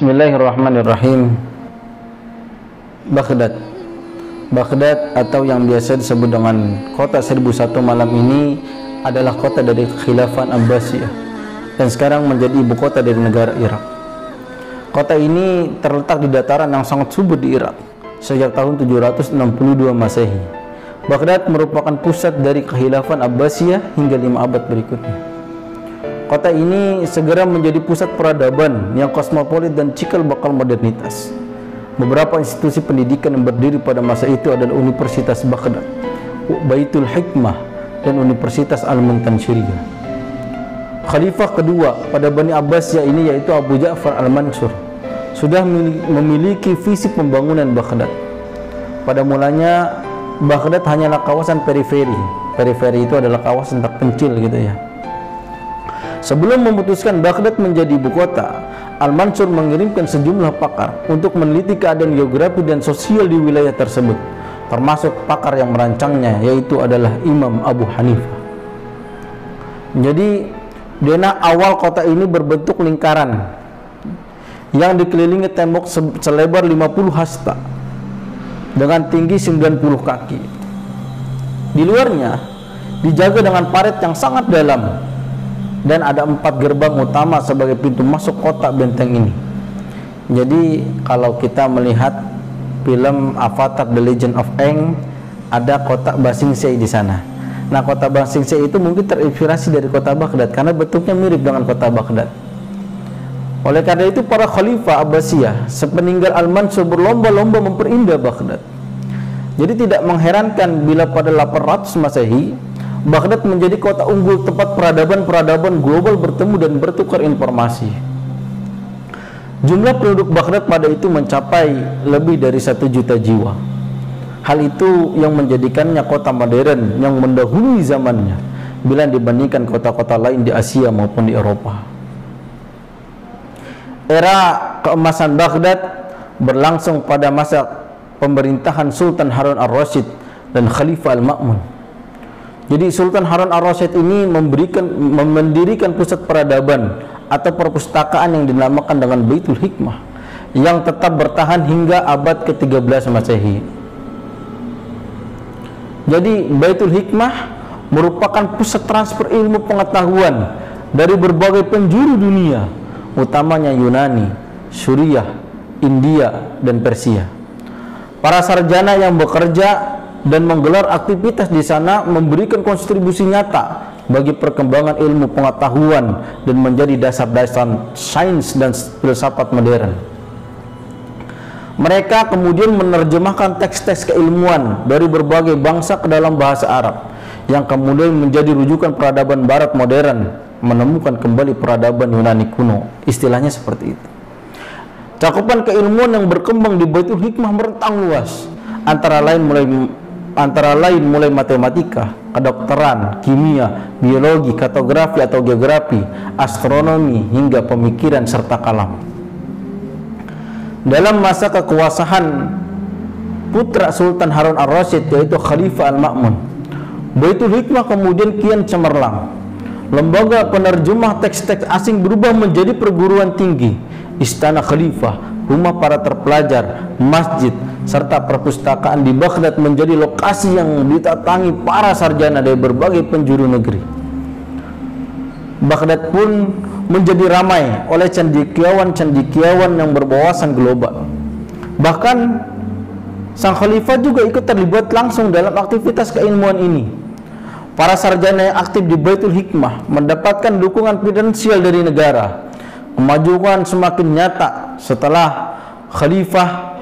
Bismillahirrahmanirrahim. Baghdad atau yang biasa disebut dengan kota 1001 malam ini adalah kota dari Khilafah Abbasiyah dan sekarang menjadi ibu kota dari negara Irak. Kota ini terletak di dataran yang sangat subur di Irak sejak tahun 762 Masehi. Baghdad merupakan pusat dari Khilafah Abbasiyah hingga 5 abad berikutnya. Kota ini segera menjadi pusat peradaban yang kosmopolit dan cikal bakal modernitas. Beberapa institusi pendidikan yang berdiri pada masa itu adalah Universitas Baghdad, Baitul Hikmah, dan Universitas Al-Muntansyiriyah. Khalifah kedua pada Bani Abbasiyah ini yaitu Abu Ja'far Al-Mansur sudah memiliki visi pembangunan Baghdad. Pada mulanya Baghdad hanyalah kawasan periferi. Periferi itu adalah kawasan terpencil gitu ya. Sebelum memutuskan Baghdad menjadi ibu kota, Al-Mansur mengirimkan sejumlah pakar untuk meneliti keadaan geografi dan sosial di wilayah tersebut, termasuk pakar yang merancangnya yaitu adalah Imam Abu Hanifah. Jadi denah awal kota ini berbentuk lingkaran yang dikelilingi tembok selebar 50 hasta dengan tinggi 90 kaki. Di luarnya dijaga dengan parit yang sangat dalam dan ada 4 gerbang utama sebagai pintu masuk kota benteng ini. Jadi kalau kita melihat film Avatar The Legend of Aang, ada kota Ba Sing Se di sana. Nah, kota Ba Sing Se itu mungkin terinspirasi dari kota Baghdad karena bentuknya mirip dengan kota Baghdad. Oleh karena itu para khalifah Abbasiyah sepeninggal Al-Mansur berlomba-lomba memperindah Baghdad. Jadi tidak mengherankan bila pada 800 Masehi Baghdad menjadi kota unggul tempat peradaban-peradaban global bertemu dan bertukar informasi. Jumlah penduduk Baghdad pada itu mencapai lebih dari 1 juta jiwa. Hal itu yang menjadikannya kota modern yang mendahului zamannya bila dibandingkan kota-kota lain di Asia maupun di Eropa. Era keemasan Baghdad berlangsung pada masa pemerintahan Sultan Harun al-Rasyid dan Khalifah Al-Ma'mun. Jadi Sultan Harun al-Rasyid ini mendirikan pusat peradaban atau perpustakaan yang dinamakan dengan Baitul Hikmah yang tetap bertahan hingga abad ke-13 Masehi. Jadi Baitul Hikmah merupakan pusat transfer ilmu pengetahuan dari berbagai penjuru dunia, utamanya Yunani, Suriah, India, dan Persia. Para sarjana yang bekerja dan menggelar aktivitas di sana memberikan kontribusi nyata bagi perkembangan ilmu pengetahuan dan menjadi dasar-dasar sains dan filsafat modern. Mereka kemudian menerjemahkan teks-teks keilmuan dari berbagai bangsa ke dalam bahasa Arab yang kemudian menjadi rujukan peradaban barat modern, menemukan kembali peradaban Yunani kuno. Istilahnya seperti itu. Cakupan keilmuan yang berkembang di Baitul Hikmah merentang luas, antara lain mulai matematika, kedokteran, kimia, biologi, kartografi atau geografi, astronomi, hingga pemikiran serta kalam. Dalam masa kekuasaan putra Sultan Harun al-Rasyid yaitu Khalifah Al-Ma'mun, Baitul Hikmah kemudian kian cemerlang. Lembaga penerjemah teks-teks asing berubah menjadi perguruan tinggi, istana khalifah, rumah para terpelajar, masjid, serta perpustakaan di Baghdad menjadi lokasi yang ditatangi para sarjana dari berbagai penjuru negeri. Baghdad pun menjadi ramai oleh cendekiawan-cendekiawan yang berwawasan global. Bahkan sang khalifah juga ikut terlibat langsung dalam aktivitas keilmuan ini. Para sarjana yang aktif di Baitul Hikmah mendapatkan dukungan finansial dari negara. Kemajuan semakin nyata setelah khalifah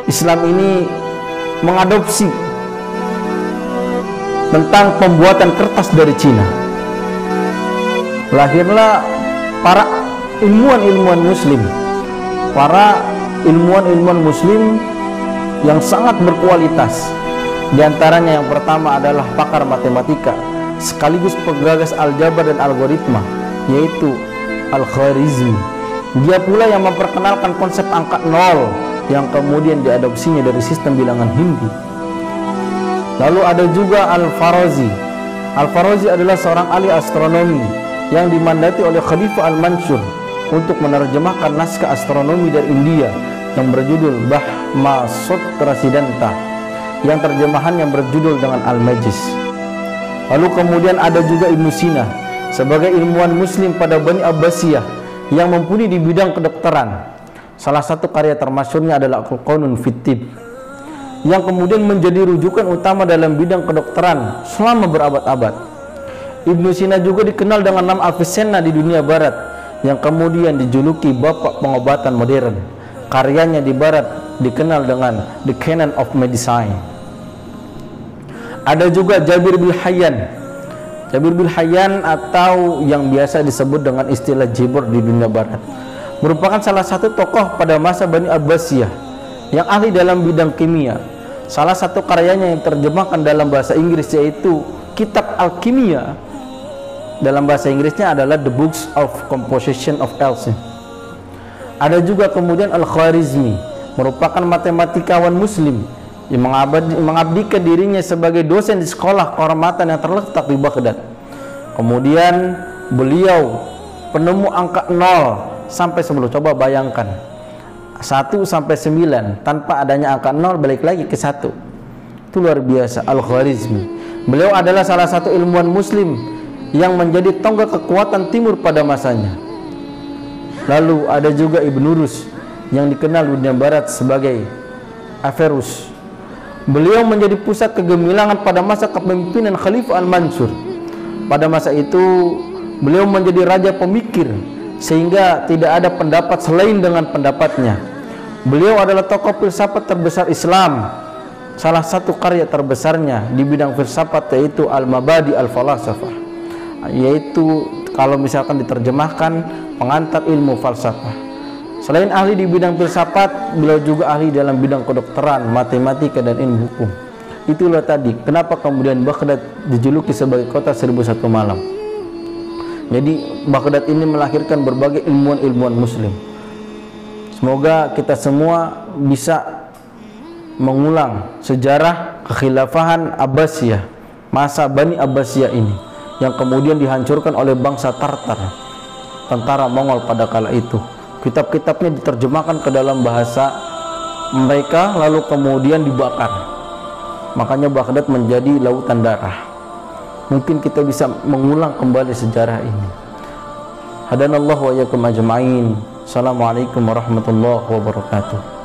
Islam ini mengadopsi tentang pembuatan kertas dari Cina. Lahirlah para ilmuwan-ilmuwan muslim, yang sangat berkualitas. Di antaranya yang pertama adalah pakar matematika sekaligus penggagas aljabar dan algoritma yaitu Al-Khwarizmi. Dia pula yang memperkenalkan konsep angka 0 yang kemudian diadopsinya dari sistem bilangan Hindi. Lalu ada juga Al-Farazi. Al-Farazi adalah seorang ahli astronomi yang dimandati oleh Khalifah Al-Mansur untuk menerjemahkan naskah astronomi dari India yang berjudul Brahma Sutra Siddhanta, yang terjemahannya berjudul dengan Al-Majis. Lalu kemudian ada juga Ibnu Sina sebagai ilmuwan muslim pada Bani Abbasiyah yang mumpuni di bidang kedokteran. Salah satu karya termasyhurnya adalah Al-Qanun fit Tibb, yang kemudian menjadi rujukan utama dalam bidang kedokteran selama berabad-abad. Ibnu Sina juga dikenal dengan nama Avicenna di dunia barat, yang kemudian dijuluki bapak pengobatan modern. Karyanya di barat dikenal dengan The Canon of Medicine. Ada juga Jabir bin Hayyan. Jabir bin Hayyan atau yang biasa disebut dengan istilah Jibr di dunia barat, merupakan salah satu tokoh pada masa Bani Abbasiyah yang ahli dalam bidang kimia. Salah satu karyanya yang terjemahkan dalam bahasa Inggris yaitu Kitab Alkimia. Dalam bahasa Inggrisnya adalah The Books of Composition of Alchemy. Ada juga kemudian Al-Khwarizmi, merupakan matematikawan muslim yang mengabdikan dirinya sebagai dosen di sekolah kehormatan yang terletak di Baghdad. Kemudian beliau penemu angka 0 sampai 10. Coba bayangkan 1 sampai 9 tanpa adanya angka 0 balik lagi ke 1. Itu luar biasa. Al-Khwarizmi, beliau adalah salah satu ilmuwan muslim yang menjadi tonggak kekuatan timur pada masanya. Lalu ada juga Ibnu Rus yang dikenal di dunia barat sebagai Averroes. Beliau menjadi pusat kegemilangan pada masa kepemimpinan Khalifah Al-Mansur. Pada masa itu beliau menjadi raja pemikir sehingga tidak ada pendapat selain dengan pendapatnya. Beliau adalah tokoh filsafat terbesar Islam. Salah satu karya terbesarnya di bidang filsafat yaitu Al-Mabadi Al-Falasafah, yaitu kalau misalkan diterjemahkan pengantar ilmu falsafah. Selain ahli di bidang filsafat, beliau juga ahli dalam bidang kedokteran, matematika, dan ilmu hukum. Itulah tadi kenapa kemudian Baghdad dijuluki sebagai kota 1001 malam. Jadi Baghdad ini melahirkan berbagai ilmuwan-ilmuwan muslim. Semoga kita semua bisa mengulang sejarah kekhilafahan Abbasiyah, masa Bani Abbasiyah ini, yang kemudian dihancurkan oleh bangsa Tartar, tentara Mongol pada kala itu. Kitab-kitabnya diterjemahkan ke dalam bahasa mereka lalu kemudian dibakar. Makanya Baghdad menjadi lautan darah. Mungkin kita bisa mengulang kembali sejarah ini. Hadanallahu wa iyyakum ajma'in. Assalamualaikum warahmatullahi wabarakatuh.